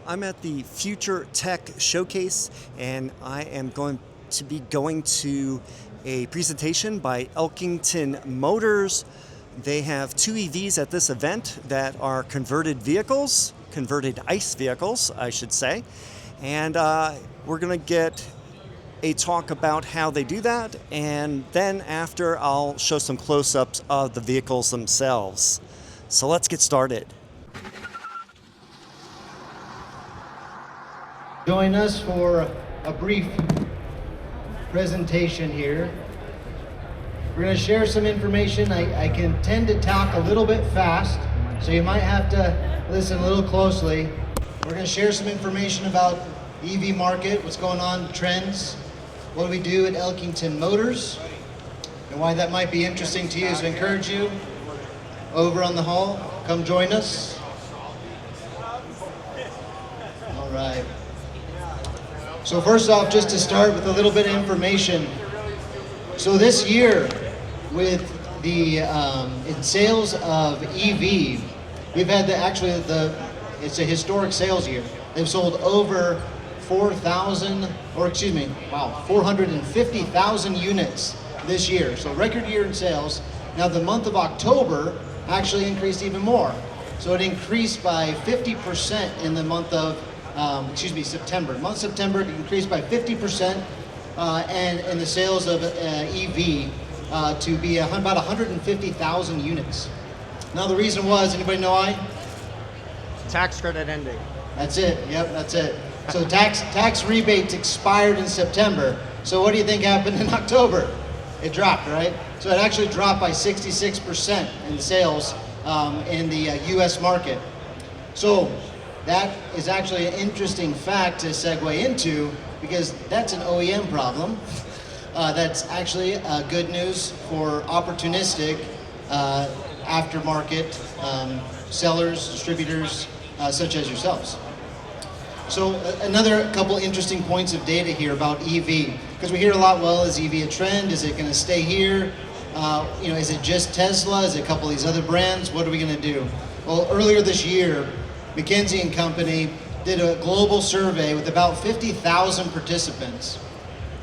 I'm at the Future Tech Showcase, and I am going to be going to a presentation by Elkington Motors. They have two EVs at this event that are converted vehicles, converted ICE vehicles, I should say. And we're going to get a talk about how they do that, and then after I'll show some close-ups of the vehicles themselves. So let's get started. Join us for a brief presentation here. We're going to share some information. I can tend to talk a little bit fast, so you might have to listen a little closely. We're going to share some information about the EV market, what's going on, trends, what do we do at Elkington Motors, and why that might be interesting to you. So I encourage you over on the hall, come join us. All right. So first off, just to start with a little bit of information. So this year, with the in sales of EV, we've had it's a historic sales year. They've sold over 450,000 units this year. So record year in sales. Now the month of October actually increased even more. So it increased by 50% in the month of September. Month of September increased by 50%, and the sales of EV to be about 150,000 units. Now the reason was, anybody know why? Tax credit ending. That's it. Yep, that's it. So tax rebates expired in September. So what do you think happened in October? It dropped, right? So it actually dropped by 66% in sales in the U.S. market. So that is actually an interesting fact to segue into, because that's an OEM problem. That's actually good news for opportunistic aftermarket sellers, distributors, such as yourselves. So another couple interesting points of data here about EV, because we hear a lot, well, is EV a trend? Is it going to stay here? Is it just Tesla? Is it a couple of these other brands? What are we going to do? Well, earlier this year, McKinsey and Company did a global survey with about 50,000 participants.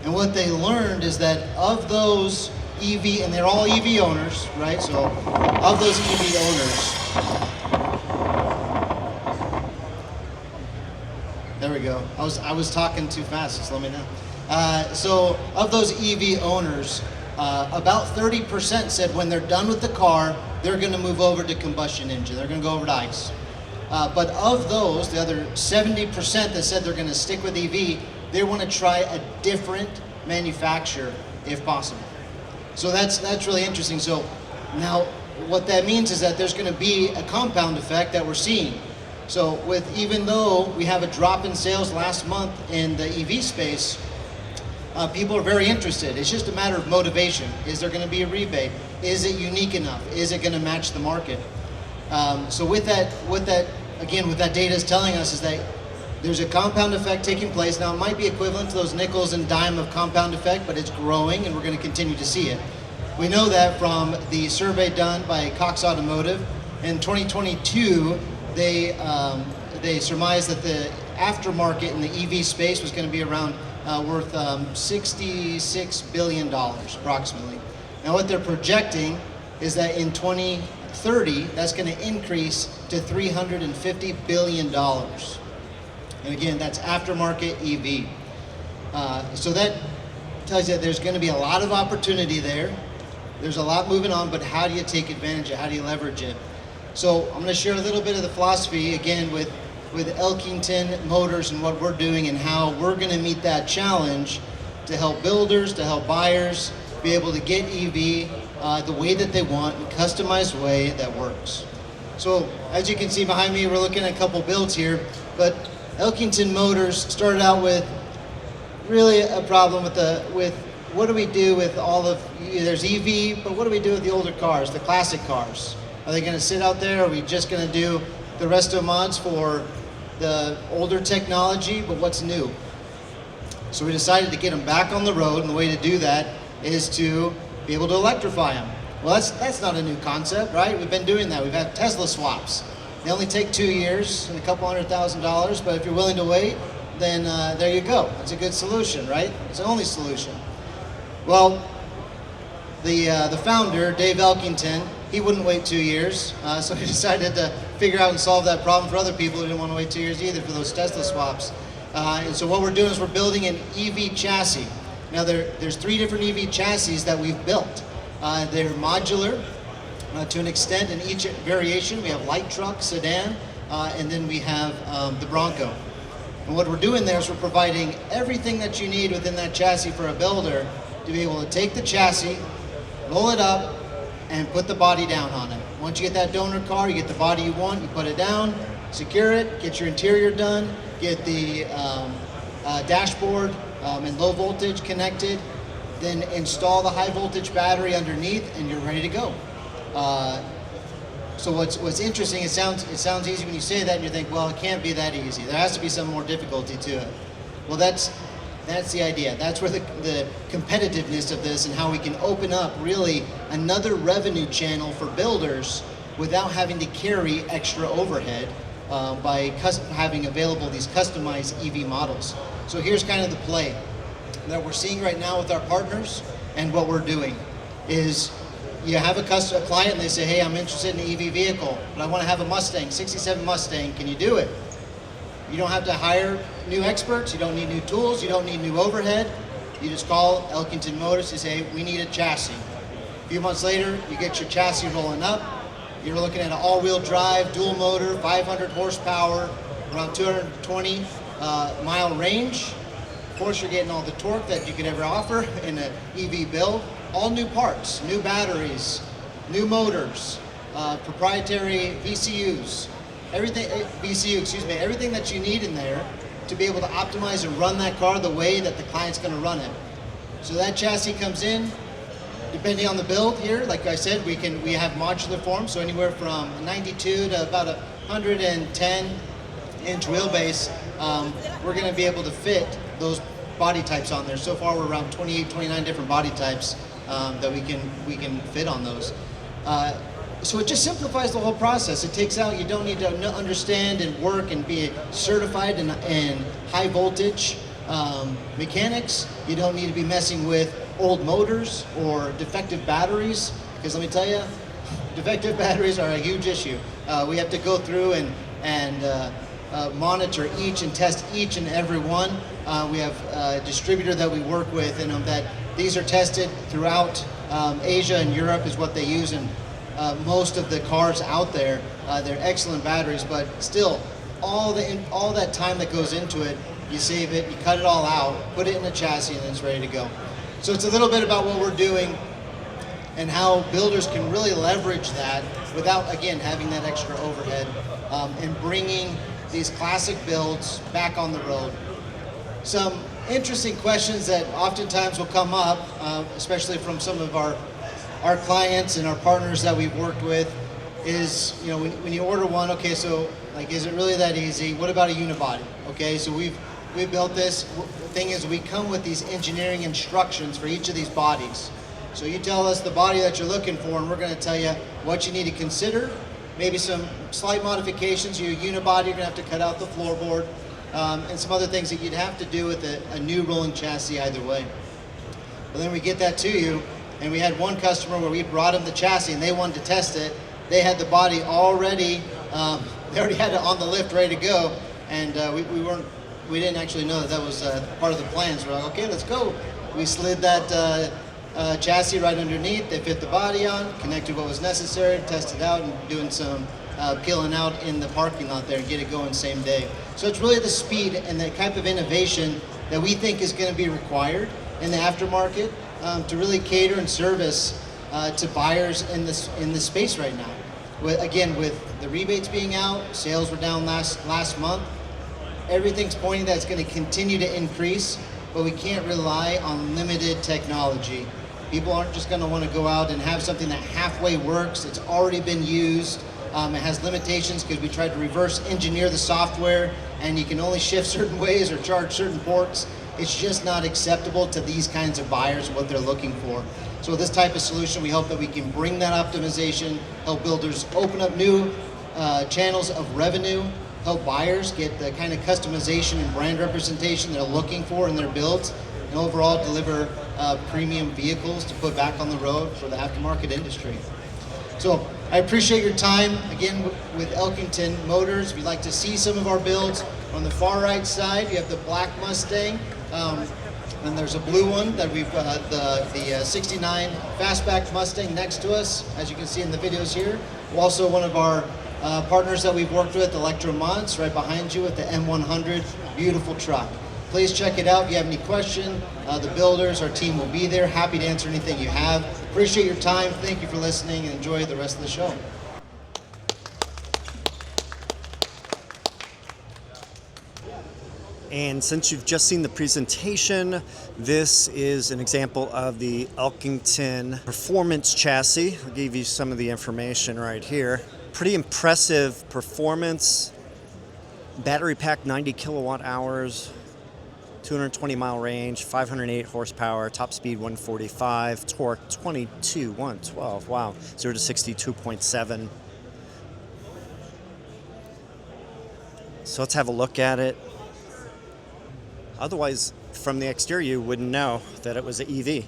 And what they learned is that of those EV, and they're all EV owners, right? So of those EV owners, there we go. I was talking too fast, so let me know. So of those EV owners, about 30% said when they're done with the car, they're going to move over to combustion engine. They're going to go over to ICE. But of those, the other 70% that said they're going to stick with EV, they want to try a different manufacturer if possible. So that's really interesting. So now what that means is that there's going to be a compound effect that we're seeing. So even though we have a drop in sales last month in the EV space, people are very interested. It's just a matter of motivation. Is there going to be a rebate? Is it unique enough? Is it going to match the market? So what that data is telling us is that there's a compound effect taking place. Now it might be equivalent to those nickels and dime of compound effect, but it's growing and we're going to continue to see it. We know that from the survey done by Cox Automotive. In 2022, they surmised that the aftermarket in the EV space was going to be around worth $66 billion approximately. Now what they're projecting is that in 2030, that's going to increase to $350 billion. And again, that's aftermarket EV. So that tells you that there's going to be a lot of opportunity there. There's a lot moving on, but how do you take advantage of it? How do you leverage it? So I'm going to share a little bit of the philosophy, again, with Elkington Motors and what we're doing and how we're going to meet that challenge to help builders, to help buyers be able to get EV the way that they want, in a customized way that works. So as you can see behind me, we're looking at a couple builds here, but Elkington Motors started out with really a problem with what do we do with all of, there's EV, but what do we do with the older cars, the classic cars? Are they going to sit out there? Are we just going to do the resto mods for the older technology, but what's new? So we decided to get them back on the road, and the way to do that is to be able to electrify them. Well, that's not a new concept, right? We've been doing that. We've had Tesla swaps. They only take 2 years and a couple $100,000, but if you're willing to wait, then there you go. It's a good solution, right? It's the only solution. Well, the founder, Dave Elkington, he wouldn't wait 2 years, so he decided to figure out and solve that problem for other people who didn't want to wait 2 years either for those Tesla swaps. And so what we're doing is we're building an EV chassis. Now there's 3 different EV chassis that we've built. They're modular to an extent in each variation. We have light truck, sedan, and then we have the Bronco. And what we're doing there is we're providing everything that you need within that chassis for a builder to be able to take the chassis, roll it up, and put the body down on it. Once you get that donor car, you get the body you want, you put it down, secure it, get your interior done, get the dashboard and low voltage connected, then install the high voltage battery underneath, and you're ready to go. So what's interesting, it sounds easy when you say that and you think, well, it can't be that easy. There has to be some more difficulty to it. Well, that's the idea. That's where the competitiveness of this and how we can open up really another revenue channel for builders without having to carry extra overhead by having available these customized EV models. So here's kind of the play that we're seeing right now with our partners, and what we're doing is you have a client and they say, hey, I'm interested in an EV vehicle, but I want to have a Mustang, 67 Mustang, can you do it? You don't have to hire new experts, you don't need new tools, you don't need new overhead. You just call Elkington Motors and say, we need a chassis. A few months later, you get your chassis rolling up. You're looking at an all-wheel drive, dual motor, 500 horsepower, around 220 mile range. Of course, you're getting all the torque that you could ever offer in an EV build. All new parts, new batteries, new motors, proprietary VCUs, everything that you need in there to be able to optimize and run that car the way that the client's going to run it. So that chassis comes in, depending on the build here. Like I said, we have modular form, so anywhere from 92 to about 110-inch wheelbase. We're going to be able to fit those body types on there. So far, we're around 28, 29 different body types that we can fit on those. So it just simplifies the whole process. It takes out, you don't need to understand and work and be certified in high voltage mechanics. You don't need to be messing with old motors or defective batteries, because let me tell you, defective batteries are a huge issue. We have to go through and monitor each and test each and every one. We have a distributor that we work with, and that these are tested throughout Asia and Europe is what they use in most of the cars out there. They're excellent batteries, but still, all that time that goes into it, you save it, you cut it all out, put it in a chassis, and it's ready to go. So it's a little bit about what we're doing and how builders can really leverage that without, again, having that extra overhead and bringing these classic builds back on the road. Some interesting questions that oftentimes will come up, especially from some of our clients and our partners that we've worked with, is, when you order one, okay, so like, is it really that easy? What about a unibody? Okay, so we've built this. The thing is, we come with these engineering instructions for each of these bodies. So you tell us the body that you're looking for, and we're going to tell you what you need to consider. Maybe some slight modifications. Your unibody, you're going to have to cut out the floorboard, and some other things that you'd have to do with a new rolling chassis either way. But then we get that to you, and we had one customer where we brought them the chassis, and they wanted to test it. They had the body already, they already had it on the lift ready to go, and we didn't actually know that was part of the plans. We're like, okay, let's go. We slid that chassis right underneath. They fit the body on, connected what was necessary, tested out, and doing some peeling out in the parking lot there and get it going same day. So it's really the speed and the type of innovation that we think is going to be required in the aftermarket to really cater and service to buyers in this space right now. Again, with the rebates being out, sales were down last month. Everything's pointing that it's going to continue to increase, but we can't rely on limited technology. People aren't just going to want to go out and have something that halfway works. It's already been used. It has limitations because we tried to reverse engineer the software, and you can only shift certain ways or charge certain ports. It's just not acceptable to these kinds of buyers, what they're looking for. So with this type of solution, we hope that we can bring that optimization, help builders open up new channels of revenue, help buyers get the kind of customization and brand representation they're looking for in their builds, and overall deliver premium vehicles to put back on the road for the aftermarket industry. So I appreciate your time again with Elkington Motors. If you'd like to see some of our builds, on the far right side you have the black Mustang, and there's a blue one that we've the 69 Fastback Mustang next to us, as you can see in the videos here. Also one of our partners that we've worked with, Elkington Motors, right behind you with the M100, beautiful truck. Please check it out. If you have any questions, the builders, our team will be there, happy to answer anything you have. Appreciate your time. Thank you for listening, and enjoy the rest of the show. And since you've just seen the presentation, this is an example of the Elkington Performance Chassis. I'll give you some of the information right here. Pretty impressive performance. Battery pack 90 kilowatt hours, 220 mile range, 508 horsepower, top speed 145, torque 112. Wow, 0 to 62.7. So let's have a look at it. Otherwise, from the exterior, you wouldn't know that it was an EV.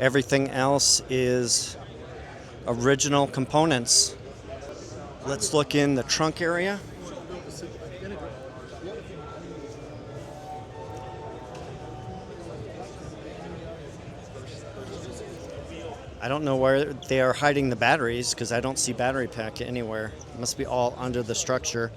Everything else is original components. Let's look in the trunk area. I don't know where they are hiding the batteries because I don't see battery pack anywhere. It must be all under the structure.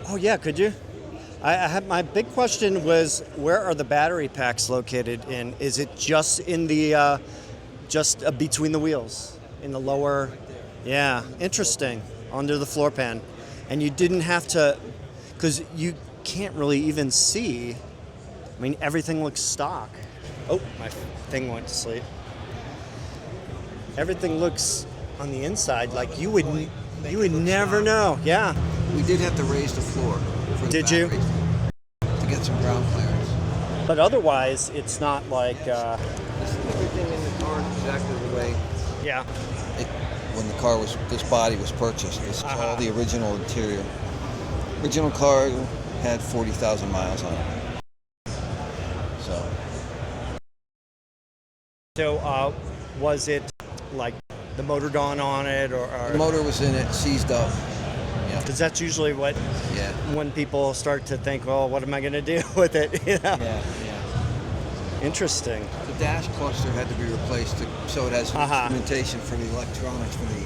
Oh yeah, could you? I had my big question was, where are the battery packs located in? Is it just in the between the wheels in the lower? Yeah, interesting. Under the floor pan, and you didn't have to, because you can't really even see. I mean, everything looks stock. Oh, my thing went to sleep. Everything looks on the inside like you would never know. Yeah. We did have to raise the floor for the Did you? batteries to get some ground clearance. But otherwise, it's not like. Everything in the car is exactly the way Yeah. when this body was purchased. This is all the original interior. Original car had 40,000 miles on it. So, was it like the motor gone on it, or The motor was in it, seized up. Yeah. because that's usually what Yeah. when people start to think, well, what am I going to do with it? You know? Yeah. Interesting. The dash cluster had to be replaced so it has instrumentation for the electronics for the.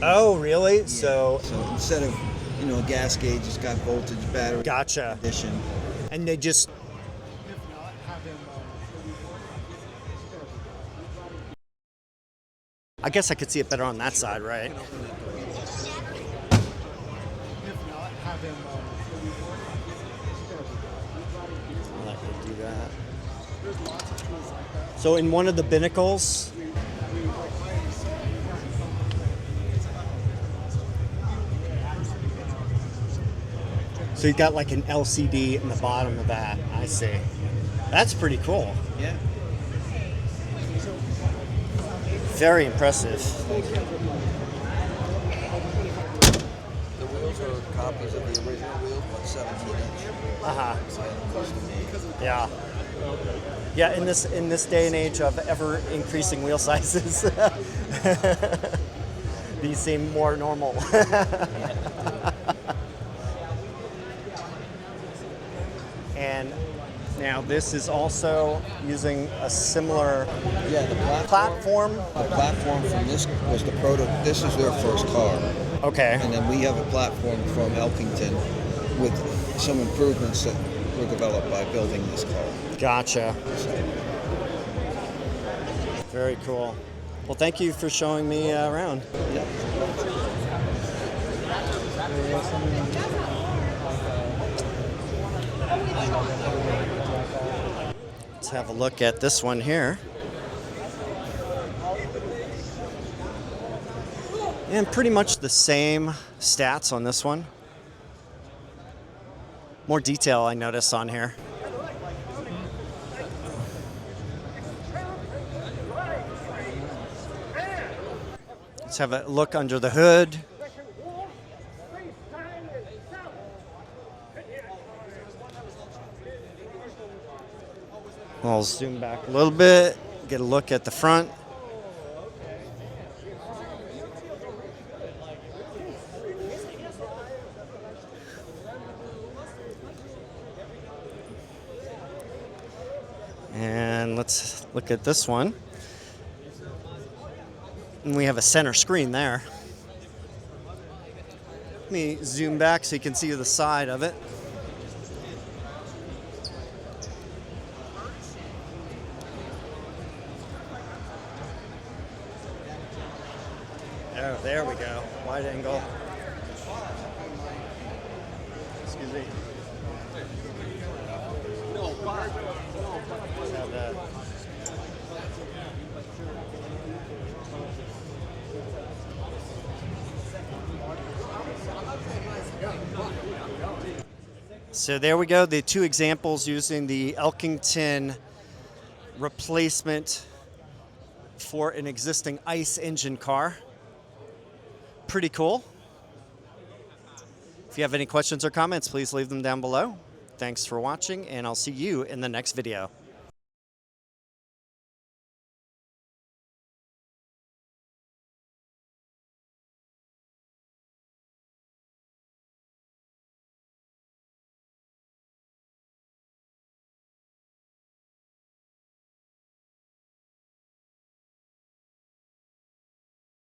Oh, really? Yeah. So instead of a gas gauge, it's got voltage, battery. Gotcha. Condition. And they just. I guess I could see it better on that side, right? I'll let you do that. So in one of the binnacles, so you got like an LCD in the bottom of that. I see. That's pretty cool. Yeah. Very impressive. The wheels are copies of the original wheels, but 17-inch. Yeah. Yeah, in this day and age of ever increasing wheel sizes, these seem more normal. And now this is also using a similar Yeah, the platform. The platform from this was the proto. This is their first car, Okay. and then we have a platform from Elkington with some improvements that were developed by building this car. Gotcha. Very cool. Well, thank you for showing me around. Let's have a look at this one here. And pretty much the same stats on this one. More detail I noticed on here. Let's have a look under the hood. I'll zoom back a little bit, get a look at the front. And let's look at this one. And we have a center screen there. Let me zoom back so you can see the side of it. Oh, there we go. Wide angle. Excuse me. Let's have that. So there we go, the two examples using the Elkington replacement for an existing ICE engine car. Pretty cool. If you have any questions or comments, please leave them down below. Thanks for watching, and I'll see you in the next video.